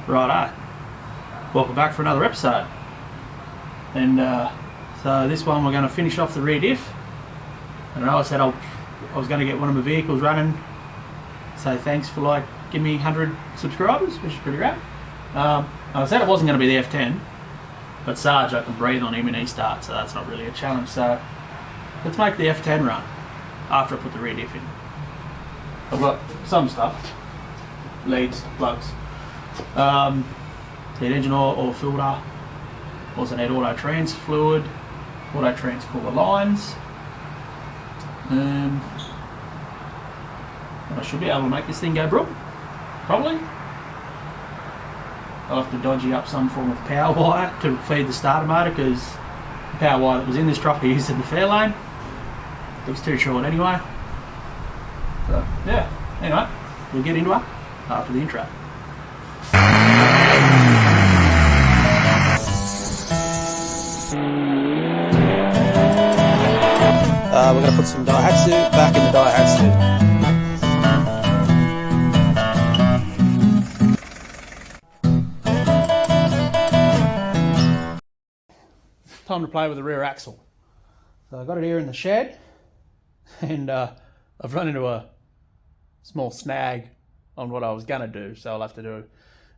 Righto, welcome back for another episode. And so this one we're going to finish off the rear diff. And I said I was going to get one of my vehicles running. So thanks for giving me 100 subscribers, which is pretty rad. I said it wasn't going to be the F10, but Sarge, I can breathe on him and he starts, so that's not really a challenge. So let's make the F10 run after I put the rear diff in. I've got some stuff, leads, plugs. Need engine oil filter, also need auto trans fluid, auto trans cooler lines, and I should be able to make this thing go broom, probably. I'll have to dodgy up some form of power wire to feed the starter motor, because the power wire that was in this truck I used in the Fairlane looks too short anyway. So yeah, anyway, we'll get into it after the intro. We're going to put some Daihatsu back in the Daihatsu. Time to play with the rear axle. So I've got it here in the shed, and I've run into a small snag on what I was going to do, so I'll have to do it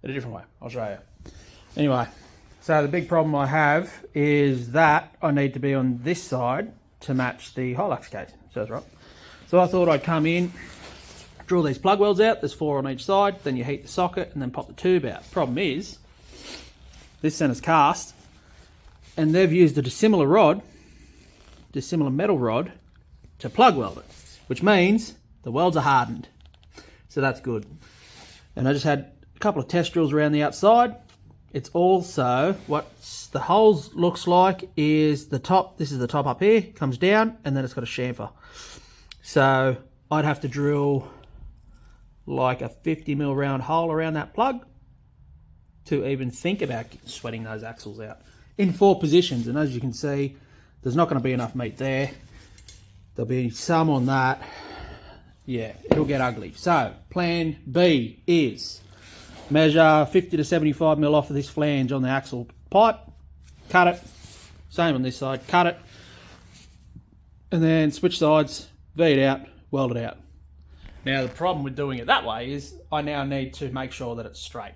a different way. I'll show you. Anyway, so the big problem I have is that I need to be on this side to match the Hilux case. So that's right. So I thought I'd come in, drill these plug welds out. There's 4 on each side. Then you heat the socket and then pop the tube out. Problem is, this center's cast, and they've used a dissimilar metal rod to plug weld it, which means the welds are hardened. So that's good. And I just had a couple of test drills around the outside. It's also, what the holes looks like is the top. This is the top up here, comes down, and then it's got a chamfer. So I'd have to drill like a 50mm round hole around that plug to even think about sweating those axles out in 4 positions. And as you can see, there's not going to be enough meat there. There'll be some on that. Yeah, it'll get ugly. So plan B is measure 50 to 75mm off of this flange on the axle pipe, cut it, same on this side, cut it, and then switch sides, V it out, weld it out. Now the problem with doing it that way is I now need to make sure that it's straight.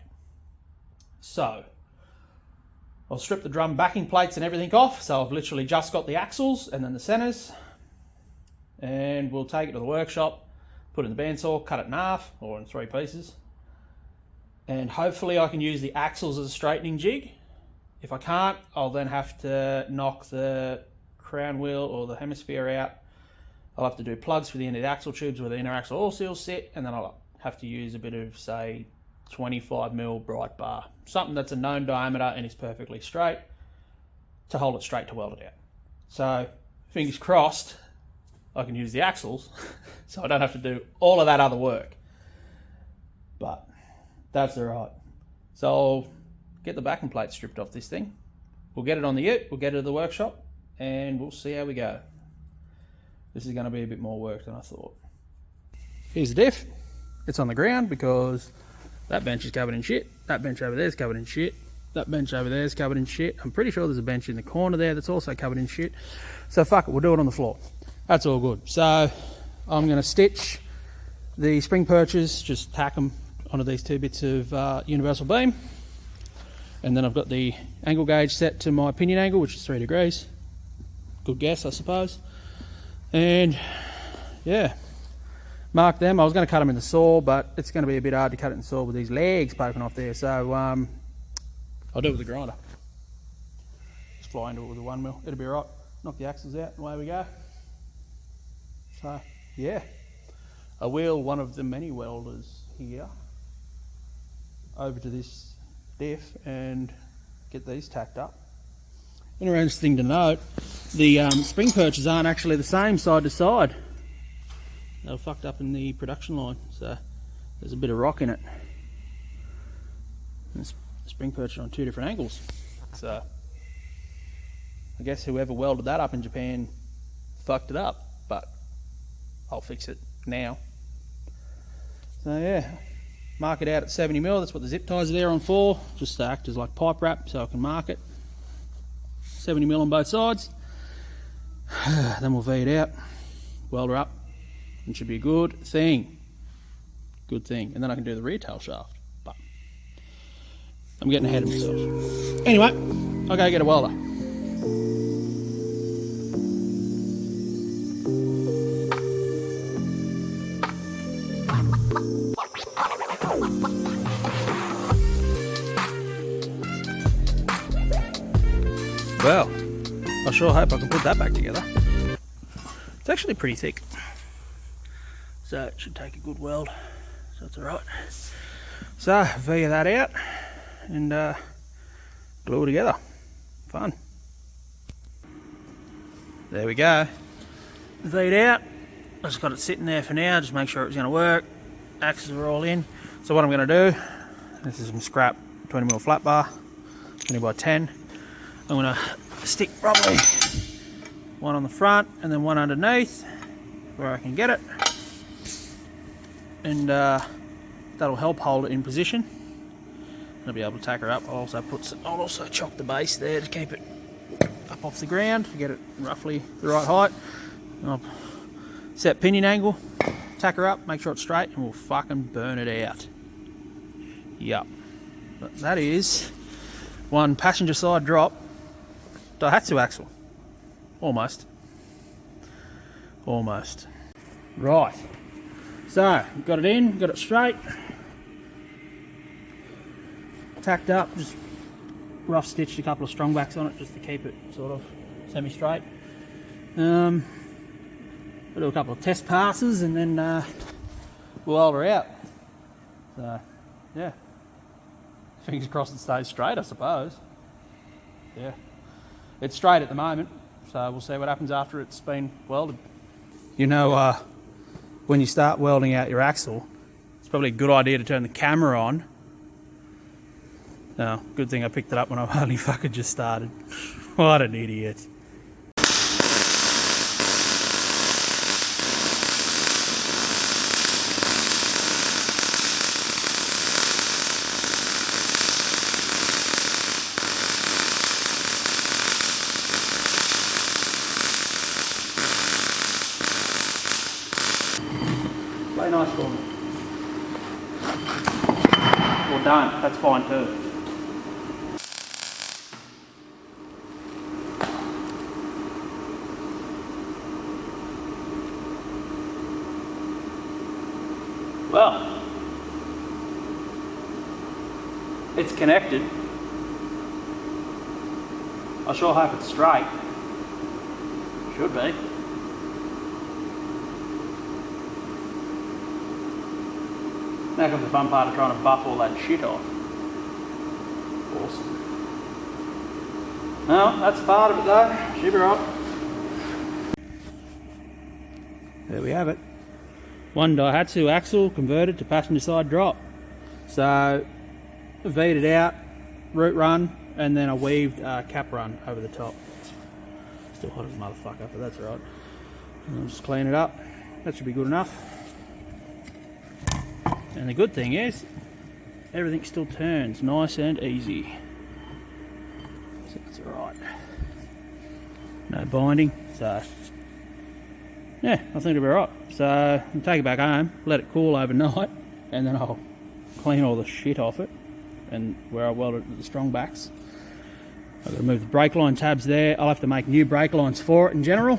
So I'll strip the drum backing plates and everything off, so I've literally just got the axles and then the centers, and we'll take it to the workshop, put it in the bandsaw, cut it in half or in 3 pieces. And hopefully I can use the axles as a straightening jig. If I can't, I'll then have to knock the crown wheel or the hemisphere out. I'll have to do plugs for the end of the axle tubes where the inner axle oil seals sit, and then I'll have to use a bit of, say, 25mm bright bar. Something that's a known diameter and is perfectly straight to hold it straight to weld it out. So, fingers crossed, I can use the axles so I don't have to do all of that other work. But that's alright. So I'll get the backing plate stripped off this thing. We'll get it on the ute, we'll get it to the workshop, and we'll see how we go. This is going to be a bit more work than I thought. Here's the diff. It's on the ground because that bench is covered in shit. That bench over there is covered in shit. That bench over there is covered in shit. I'm pretty sure there's a bench in the corner there that's also covered in shit. So fuck it, we'll do it on the floor. That's all good. So I'm going to stitch the spring perches, just tack them onto these 2 bits of universal beam, and then I've got the angle gauge set to my pinion angle, which is 3 degrees. Good guess, I suppose. And yeah, mark them. I was going to cut them in the saw, but it's going to be a bit hard to cut it in the saw with these legs poking off there, so I'll do it with a grinder. Just fly into it with a 1mm. It'll be right. Knock the axles out and away we go. So yeah, I wheel one of the many welders here over to this diff and get these tacked up. Interesting thing to note, the spring perches aren't actually the same side to side. They were fucked up in the production line, so there's a bit of rock in it. And the spring perch on 2 different angles. So I guess whoever welded that up in Japan fucked it up, but I'll fix it now. So yeah, mark it out at 70mm. That's what the zip ties are there on for, just to act as like pipe wrap so I can mark it. 70mm on both sides. Then we'll V it out, weld her up, and should be a good thing. Good thing. And then I can do the rear tail shaft. But I'm getting ahead of myself. Anyway, I'll go get a welder. Well, I sure hope I can put that back together. It's actually pretty thick, so it should take a good weld, so that's alright. So, V that out and glue it together. Fun. There we go. V'd out. I just got it sitting there for now, just make sure it was going to work. Axes are all in. So what I'm going to do, this is some scrap 20mm flat bar, 20x10. I'm going to stick probably one on the front and then one underneath where I can get it, and that'll help hold it in position. I'll be able to tack her up. I'll also chock the base there to keep it up off the ground, to get it roughly the right height. And I'll set pinion angle, tack her up, make sure it's straight, and we'll fucking burn it out. Yup. But that is one passenger side drop Daihatsu axle. Almost. Right. So, got it in, got it straight. Tacked up, just rough stitched a couple of strong backs on it just to keep it sort of semi-straight. We'll do a couple of test passes and then we'll weld her out. So, yeah. Fingers crossed it stays straight, I suppose. Yeah. It's straight at the moment, so we'll see what happens after it's been welded. You know, when you start welding out your axle, it's probably a good idea to turn the camera on. No, good thing I picked it up when I only fucking just started. What an idiot. Play nice for me. Or don't, that's fine too. Well, it's connected. I sure hope it's straight. Should be. Now comes the fun part of trying to buff all that shit off. Awesome. Well, that's part of it though. Should be right. There we have it. One Daihatsu axle converted to passenger side drop. So, V'd it out, root run, and then a weaved cap run over the top. Still hot as a motherfucker, but that's alright. I'll just clean it up. That should be good enough. And the good thing is, everything still turns nice and easy. So that's alright. No binding, so yeah, I think it'll be alright. So I'll take it back home, let it cool overnight, and then I'll clean all the shit off it, and where I welded the strong backs. I've got to move the brake line tabs there. I'll have to make new brake lines for it in general.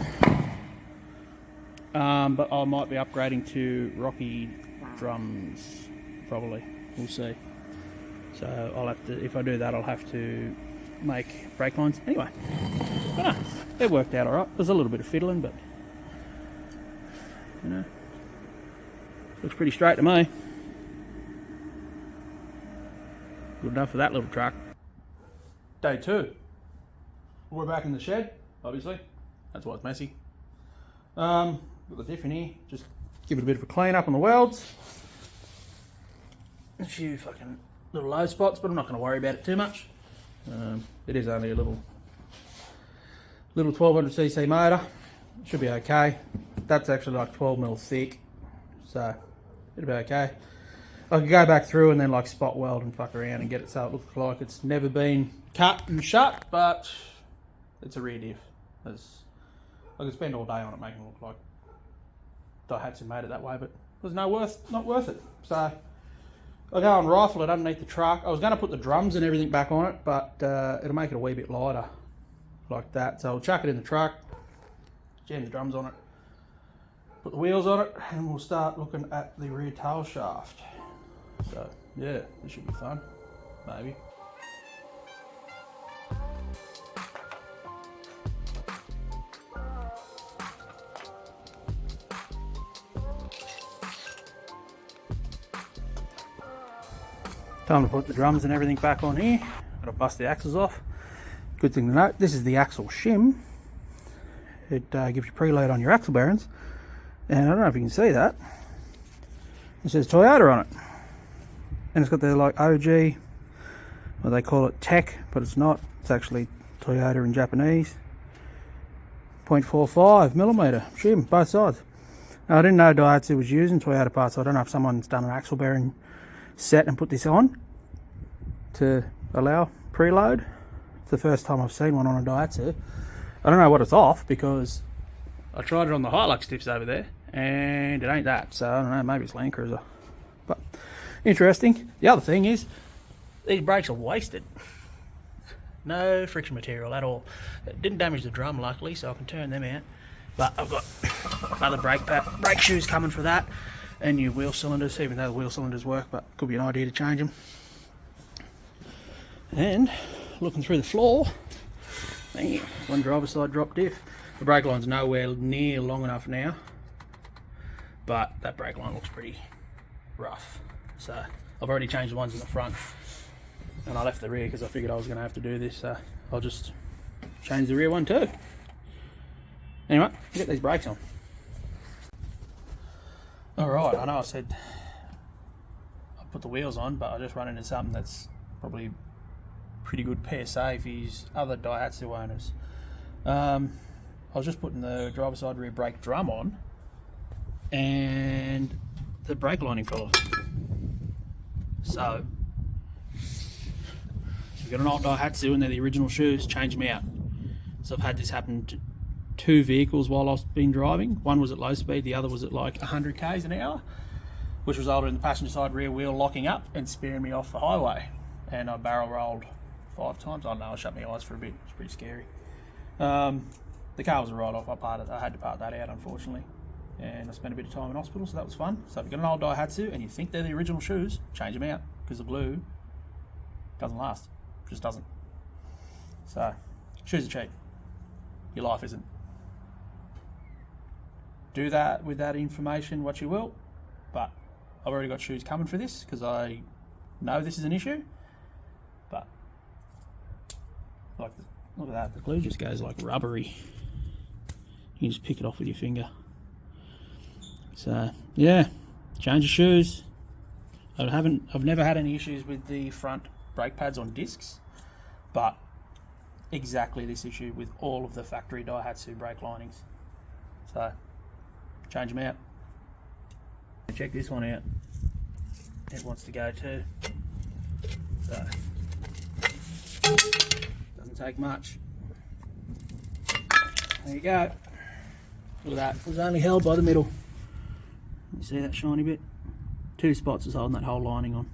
But I might be upgrading to Rocky drums, probably. We'll see. So I'll have to, if I do that, I'll have to make brake lines. Anyway, it worked out alright. There's a little bit of fiddling, but you know, looks pretty straight to me. Good enough for that little truck. Day 2. We're back in the shed, obviously. That's why it's messy. Got the diff in here. Just give it a bit of a clean up on the welds. A few fucking little low spots, but I'm not going to worry about it too much. It is only a little 1200cc motor. Should be okay. That's actually like 12mm thick, so it'll be okay. I could go back through and then like spot weld and fuck around and get it so it looks like it's never been cut and shut, but it's a rear diff. I could spend all day on it making it look like Daihatsu made it that way, but it was not worth it. So I'll go and rifle it underneath the truck. I was going to put the drums and everything back on it, but it'll make it a wee bit lighter like that. So I'll chuck it in the truck, jam the drums on it, put the wheels on it, and we'll start looking at the rear tail shaft. So yeah, this should be fun, maybe. Time to put the drums and everything back on here. Gotta bust the axles off. Good thing to note, this is the axle shim. It gives you preload on your axle bearings. And I don't know if you can see that. It says Toyota on it. And it's got the like OG, well they call it Tech, but it's not. It's actually Toyota in Japanese. 0.45mm shim, both sides. Now, I didn't know Daihatsu was using Toyota parts, so I don't know if someone's done an axle bearing set and put this on to allow preload. It's the first time I've seen one on a Daihatsu. I don't know what it's off because I tried it on the Hilux diffs over there and it ain't that, so I don't know, maybe it's Land Cruiser. But interesting. The other thing is these brakes are wasted. No friction material at all. It didn't damage the drum luckily, so I can turn them out. But I've got other brake shoes coming for that, and new wheel cylinders, even though the wheel cylinders work, but could be an idea to change them. And looking through the floor, one driver's side drop diff. The brake line's nowhere near long enough now, but that brake line looks pretty rough. So I've already changed the ones in the front, and I left the rear because I figured I was going to have to do this, so I'll just change the rear one too. Anyway, get these brakes on. Alright, I know I said I put the wheels on, but I just run into something that's probably pretty good PSA for his other Daihatsu owners. I was just putting the driver's side rear brake drum on, and the brake lining fell off. So, if you've got an old Daihatsu and they're the original shoes, change them out. So I've had this happen to 2 vehicles while I've been driving. One was at low speed, the other was at like 100 k's an hour, which resulted in the passenger side rear wheel locking up and spearing me off the highway. And I barrel rolled 5 times. I don't know, I shut my eyes for a bit. It's pretty scary. The car was a write-off. I had to part that out, unfortunately. And I spent a bit of time in hospital, so that was fun. So if you've got an old Daihatsu and you think they're the original shoes, change them out, because the blue doesn't last. It just doesn't. So, shoes are cheap. Your life isn't. Do that with that information what you will, but I've already got shoes coming for this because I know this is an issue. But like, look at that, the glue just goes like rubbery. You can just pick it off with your finger. So yeah, change your shoes. I've never had any issues with the front brake pads on discs, but exactly this issue with all of the factory Daihatsu brake linings. So change them out. Check this one out. It wants to go too. So doesn't take much. There you go. Look at that. It was only held by the middle. You see that shiny bit? 2 spots is holding that whole lining on.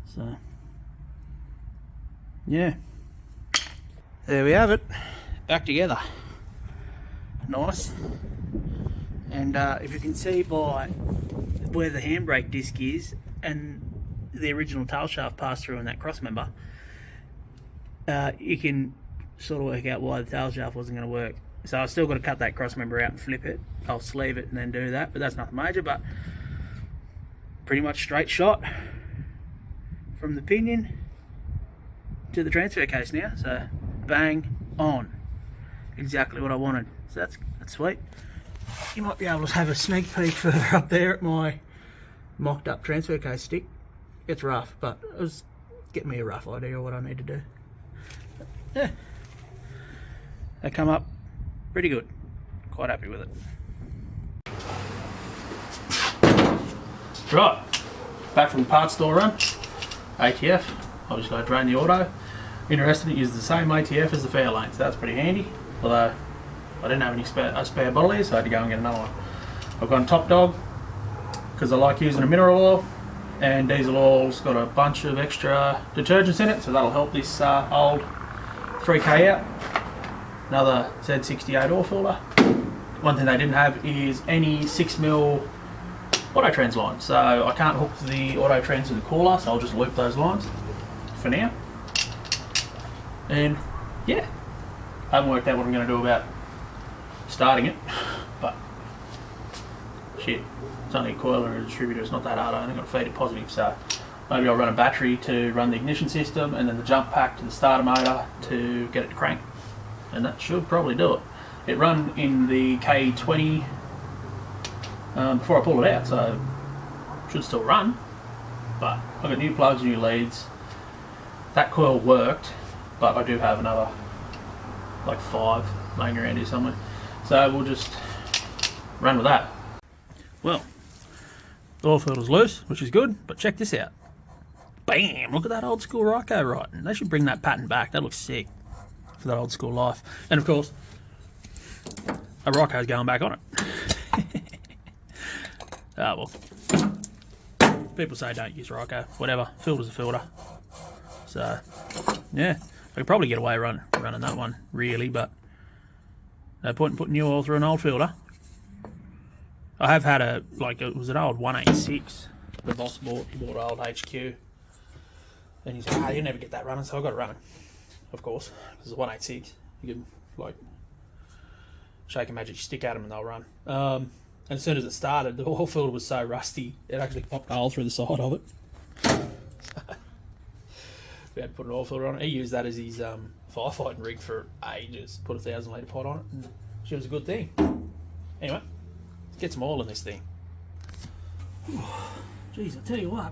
So yeah. There we have it. Back together. Nice. And if you can see by where the handbrake disc is and the original tail shaft passed through in that cross member, you can sort of work out why the tail shaft wasn't going to work. So I've still got to cut that cross member out and flip it. I'll sleeve it and then do that, but that's nothing major. But pretty much straight shot from the pinion to the transfer case now. So bang on, exactly what I wanted. So that's sweet. You might be able to have a sneak peek further up there at my mocked up transfer case stick. It's rough, but it was getting me a rough idea of what I need to do. Yeah, they come up pretty good. Quite happy with it. Right, back from the parts store run. ATF, obviously I drain the auto. Interesting, it uses the same ATF as the Fairlane, so that's pretty handy. Although I didn't have any spare bottle here, so I had to go and get another one. I've got a Top Dog because I like using a mineral oil, and diesel oil's got a bunch of extra detergents in it, so that'll help this old 3K out. Another Z68 oil filter. One thing they didn't have is any 6mm auto trans lines, so I can't hook the auto trans to the cooler, so I'll just loop those lines for now. And yeah, I haven't worked out what I'm going to do about starting it, but shit, it's only a coil and a distributor, it's not that hard. I only got to feed it positive, so maybe I'll run a battery to run the ignition system and then the jump pack to the starter motor to get it to crank, and that should probably do it. It run in the K20 before I pulled it out, so it should still run, but I've got new plugs, new leads. That coil worked, but I do have another like 5 laying around here somewhere, so we'll just run with that. Well, the oil filter's loose, which is good, but check this out. Bam! Look at that old school Ryco writing. They should bring that pattern back. That looks sick for that old school life. And of course, a Ryco's going back on it. Ah, well. People say don't use Ryco. Whatever. Filter's a filter. So, yeah. I could probably get away running that one, really, but no point in putting new oil through an old filter. I have had it was an old 186 the boss bought. He bought an old HQ. And he said, you never get that running, so I got it running. Of course, because it's a 186. You can, like, shake a magic stick at them and they'll run. And as soon as it started, the oil filter was so rusty, it actually popped a hole through the side of it. We had to put an oil filter on it. He used that as his firefighting rig for ages. Put a 1,000 litre pot on it, and she was a good thing. Anyway, let's get some oil in this thing. Jeez, I tell you what.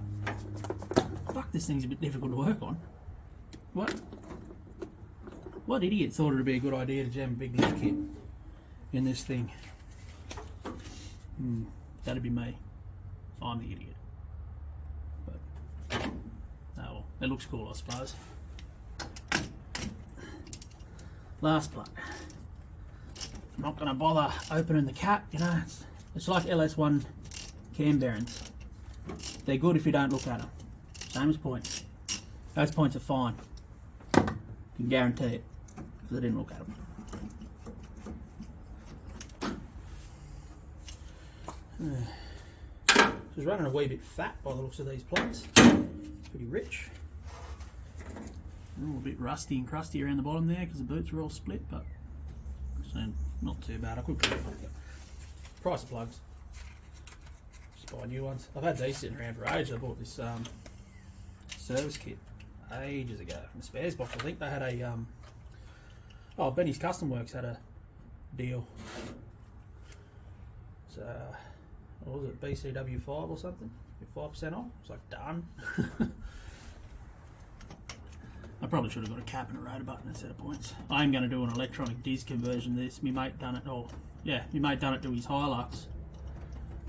Fuck, this thing's a bit difficult to work on. What idiot thought it'd be a good idea to jam a big lift kit in this thing? That'd be me. I'm the idiot. But, oh well, it looks cool, I suppose. Last plug. I'm not going to bother opening the cap, you know. It's like LS1 cam bearings. They're good if you don't look at them. Same as points. Those points are fine. You can guarantee it, because I didn't look at them. She's running a wee bit fat by the looks of these plates. Pretty rich. A little bit rusty and crusty around the bottom there because the boots are all split, but so not too bad. I could put it on. Price of plugs. Just buy new ones. I've had these sitting around for ages. I bought this service kit ages ago from the spares box. I think they had a Benny's Custom Works had a deal. So what was it, BCW5 or something? 5% off. It's like done. I probably should have got a cap and a rotor button instead of points. I am going to do an electronic disk conversion of this. My mate done it. Oh yeah, my mate done it to his Hilux,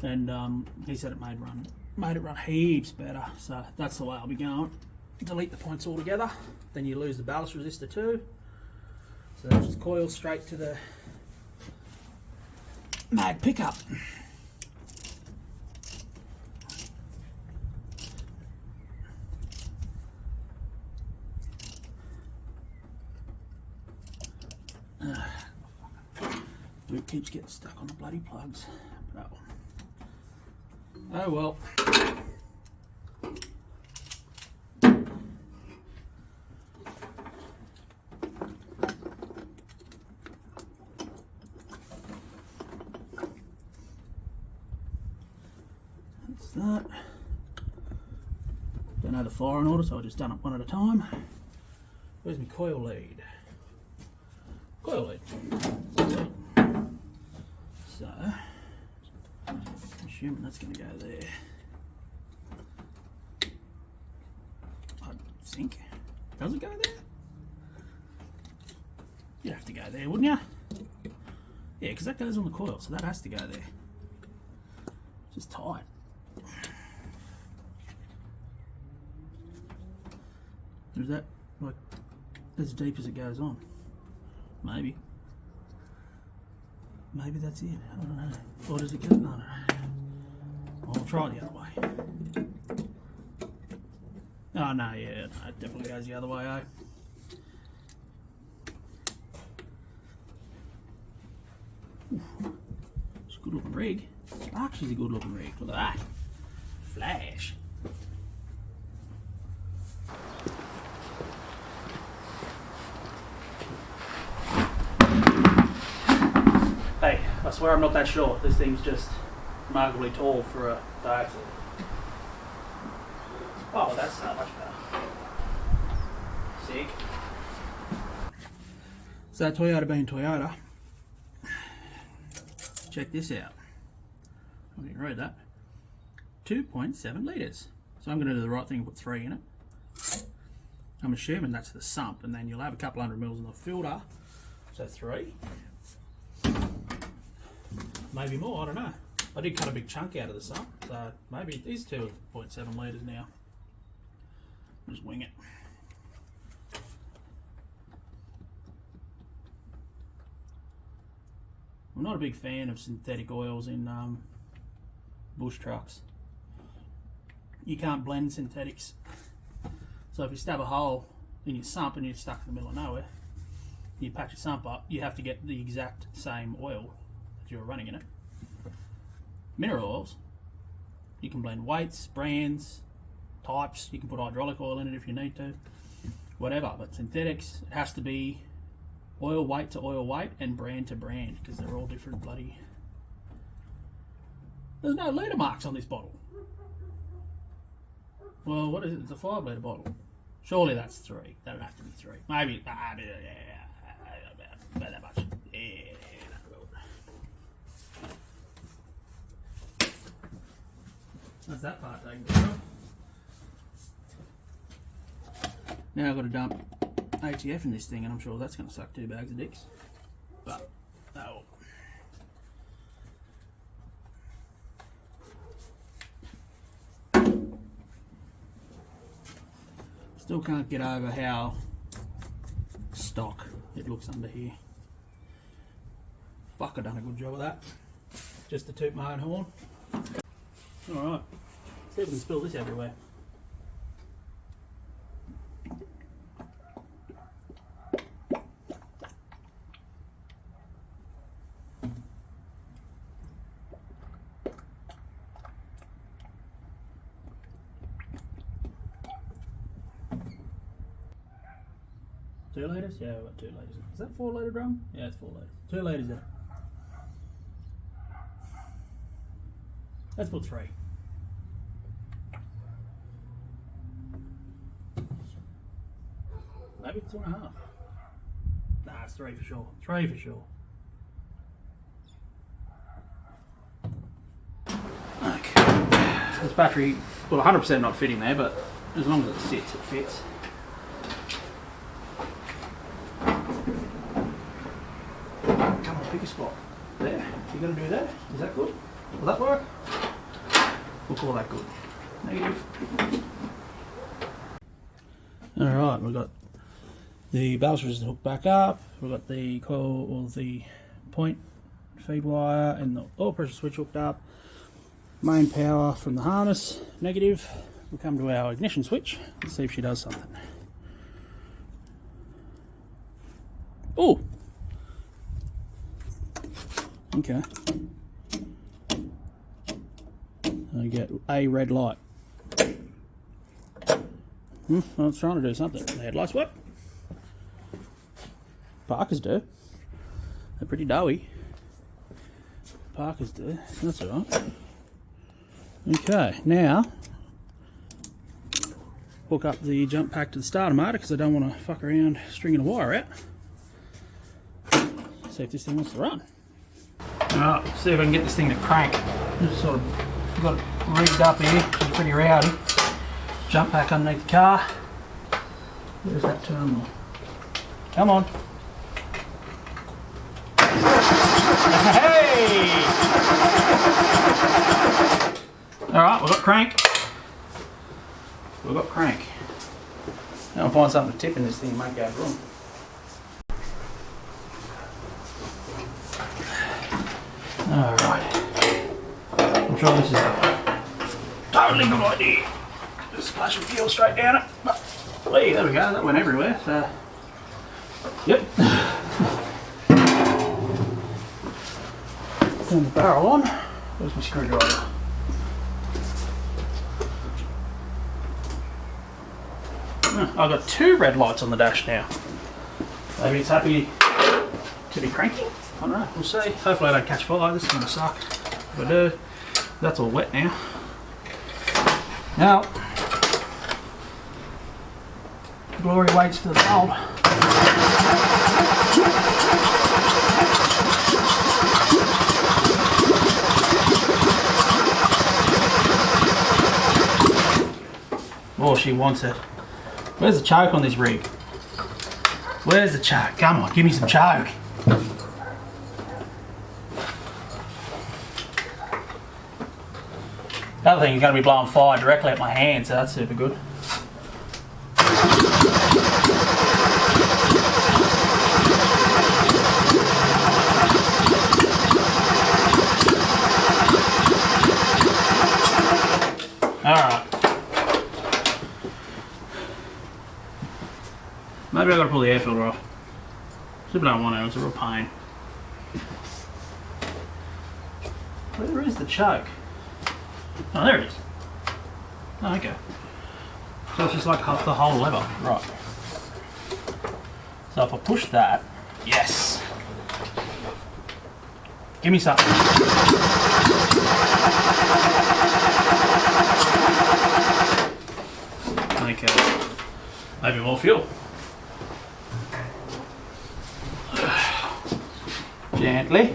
and he said it made it run heaps better. So that's the way I'll be going. Delete the points altogether. Then you lose the ballast resistor too. So that just coils straight to the mag pickup. It keeps getting stuck on the bloody plugs. But oh well. That's that. Don't know the firing order, so I just done it one at a time. Where's my coil lead? Coil lead. So, I'm assuming that's going to go there. I think. Does it go there? You'd have to go there, wouldn't you? Yeah, because that goes on the coil, so that has to go there. It's just tight. Or is that like as deep as it goes on? Maybe. Maybe that's it. I don't know. Or does it go? I don't know. I'll try the other way. Oh no, yeah, no, it definitely goes the other way, eh? It's a good looking rig. Actually, a good looking rig. Look at that. Flash. Hey, I swear I'm not that short. This thing's just remarkably tall for a diaxle. Oh, that's so much better. Sick. So Toyota being Toyota, check this out. I didn't read that. 2.7 litres. So I'm going to do the right thing and put 3 in it. I'm assuming that's the sump, and then you'll have a couple hundred mils in the filter. So 3. Maybe more, I don't know. I did cut a big chunk out of the sump, so maybe it is 2.7 litres now. Just wing it. I'm not a big fan of synthetic oils in bush trucks. You can't blend synthetics. So if you stab a hole in your sump and you're stuck in the middle of nowhere, you patch your sump up, you have to get the exact same oil that you're running in it. Mineral oils, you can blend weights, brands, types, you can put hydraulic oil in it if you need to, whatever. But synthetics, it has to be oil weight to oil weight and brand to brand, because they're all different bloody... There's no litre marks on this bottle. Well, what is it? It's a 5 litre bottle. Surely that's 3. That would have to be 3. Maybe, about that much. Yeah, that's that part taken care of. Now I've got to dump ATF in this thing, and I'm sure that's going to suck 2 bags of dicks. But, oh. Still can't get over how stock it looks under here. Fuck, I've done a good job of that. Just to toot my own horn. Alright, see if we can spill this everywhere. Two litres? Yeah, we've got 2 litres. Is that 4 litre drum? Yeah, it's 4 litres. 2 litres in it. Let's put 3. Maybe 2.5. Nah, it's 3 for sure. 3 for sure. Okay. So this battery, well, 100% not fitting there, but as long as it sits, it fits. Come on, pick a spot. There. You're going to do that? Is that good? Will that work? We'll call that good. Negative. Alright, we've got the ballast hooked back up, we've got the coil or the point feed wire and the oil pressure switch hooked up. Main power from the harness, negative. We'll come to our ignition switch. Let's see if she does something. Oh! Okay. I get a red light. Well, it's trying to do something. The headlights work. Parkers do. They're pretty doughy. Parkers do. That's alright. Okay, now hook up the jump pack to the starter motor because I don't want to fuck around stringing a wire out. See if this thing wants to run. Alright, see if I can get this thing to crank. Just sort of got it rigged up here, it's pretty rowdy. Jump pack underneath the car. Where's that terminal? Come on. Hey! Alright, we've got crank. We've got crank. I'll find something to tip in this thing and make out room. Alright. I'm sure this is a totally good idea. Just splash some fuel straight down it. But, hey, there we go, that went everywhere. So, yep. Turn the barrel on. Where's my screwdriver? I've got 2 red lights on the dash now. Maybe it's happy to be cranking. I don't know, we'll see. Hopefully I don't catch fire. This is going to suck. If I do, that's all wet now. Now, glory waits for the bulb. Oh, she wants it. Where's the choke on this rig? Where's the choke? Come on, give me some choke. The other thing is going to be blowing fire directly at my hand, so that's super good. Alright. Maybe I've got to pull the air filter off. Super don't want to, it's a real pain. Where is the choke? Oh, there it is. Oh, okay. So it's just like the whole lever. Right. So if I push that, yes. Give me something. Okay. Maybe more fuel. Gently.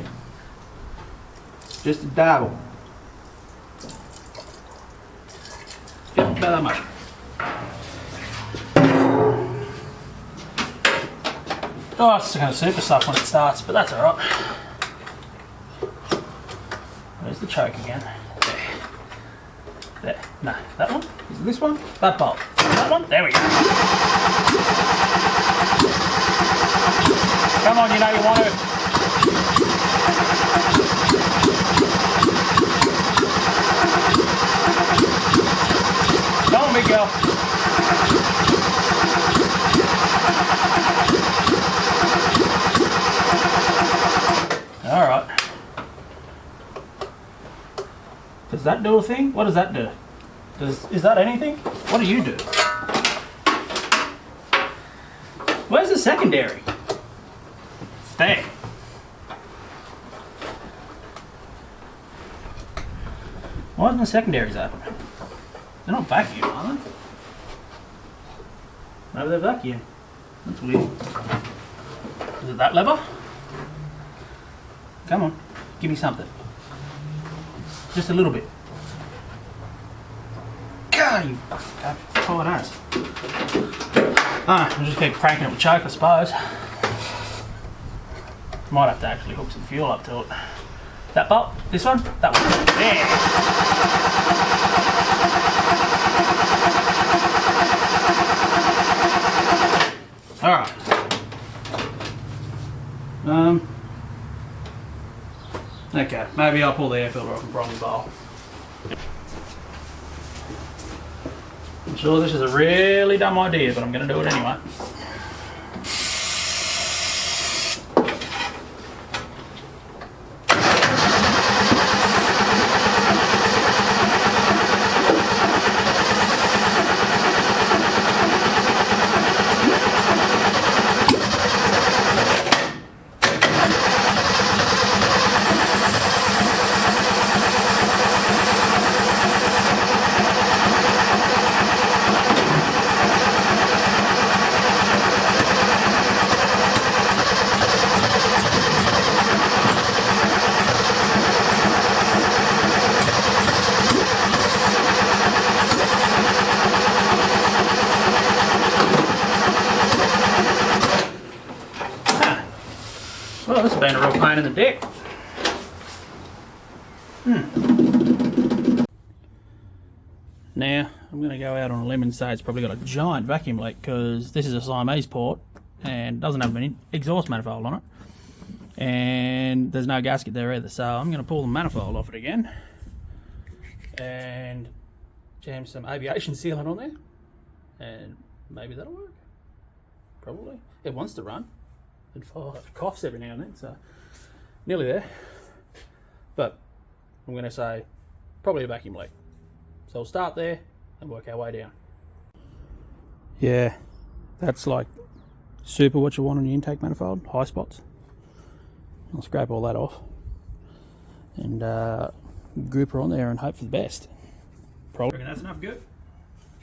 Just a dabble. Yep, about that much. Oh, it's going to super suck when it starts, but that's alright. Where's the choke again? There. There. No, that one? Is it this one? That bolt. That one? There we go. Come on, you know you want to. Come on, big girl. Alright. Does that do a thing? What does that do? Is that anything? What do you do? Where's the secondary? There. Why isn't the secondaries open? They're not vacuum, are they? Maybe they're vacuum. That's weird. Is it that lever? Come on, give me something. Just a little bit. God, you tight ass. I'll just keep cranking it with choke, I suppose. Might have to actually hook some fuel up to it. That bolt? This one? That one. There! Alright. Okay, maybe I'll pull the air filter off and probably bowl. I'm sure this is a really dumb idea, but I'm going to do it anyway. Well, this has been a real pain in the dick. Now, I'm going going to go out on a limb and say it's probably got a giant vacuum leak, because this is a Siamese port and doesn't have an exhaust manifold on it, and there's no gasket there either. So I'm going to pull the manifold off it again and jam some aviation sealant on there, and maybe that'll work. Probably. It wants to run. It coughs every now and then, so nearly there. But I'm going to say probably a vacuum leak. So we'll start there and work our way down. Yeah, that's like super what you want on your intake manifold, high spots. I'll scrape all that off and group her on there and hope for the best. Probably. Reckon that's enough good?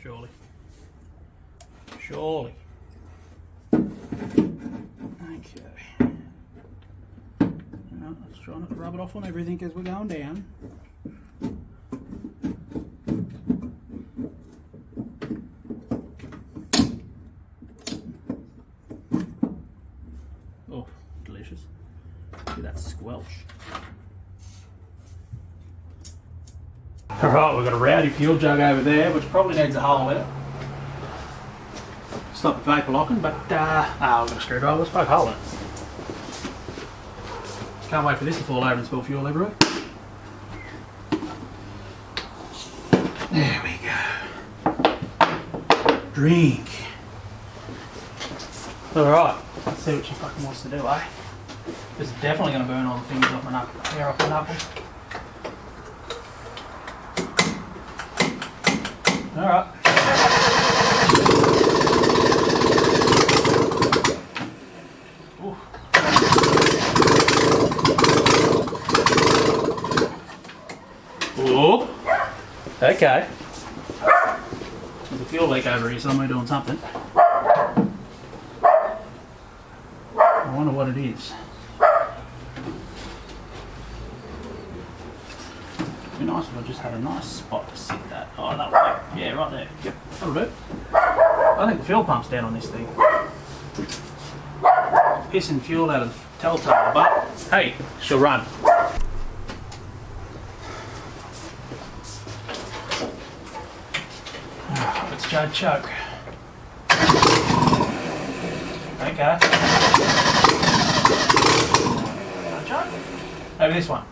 Surely. Surely. Okay. Now, let's try not to rub it off on everything as we're going down. Oh, delicious. See that squelch. Alright, we've got a rowdy fuel jug over there, which probably needs a hole in it. Stop the vapor locking, but we've got a screwdriver, let's poke a hole in it. Can't wait for this to fall over and spill fuel everywhere. There we go. Drink. Alright, let's see what she fucking wants to do, eh? This is definitely going to burn all the fingers off my knuckle, hair off my knuckles. Alright. Oh, okay. There's a fuel leak over here somewhere doing something. I wonder what it is. It'd be nice if I just had a nice spot to sit that. Oh, that'll work. Yeah, right there. Yep, that'll do. I think the fuel pump's down on this thing. Pissing fuel out of the telltale, but hey, she'll run. Let's try to choke. Okay. Choke? Maybe this one.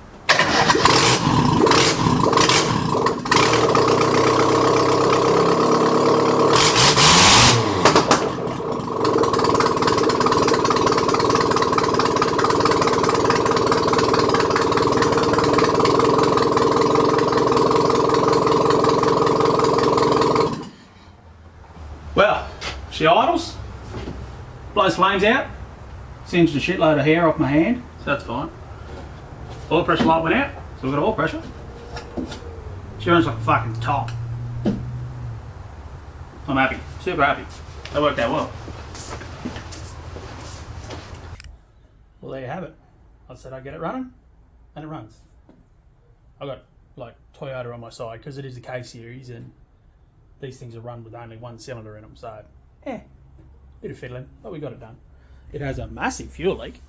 Well, she idles, blows flames out, singed a shitload of hair off my hand, so that's fine. Oil pressure light went out, so we've got oil pressure. She runs like a fucking top. I'm happy, super happy. That worked out well. Well, there you have it. I said I'd get it running, and it runs. I got like Toyota on my side because it is a K series and these things are run with only one cylinder in them, so bit of fiddling, but we got it done. It has a massive fuel leak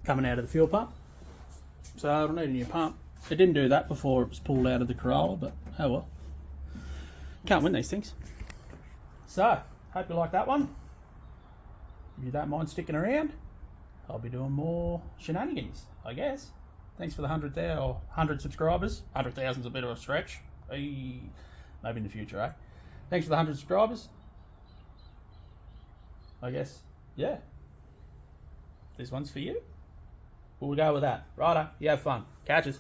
coming out of the fuel pump, so it'll need a new pump. It didn't do that before it was pulled out of the Corolla, but oh well. Can't win these things. So, hope you like that one. If you don't mind sticking around, I'll be doing more shenanigans, I guess. Thanks for the 100 subscribers. 100,000's a bit of a stretch. Maybe in the future, eh? Thanks for the 100 subscribers. I guess, yeah. This one's for you. We'll go with that. Righto, you have fun. Catches.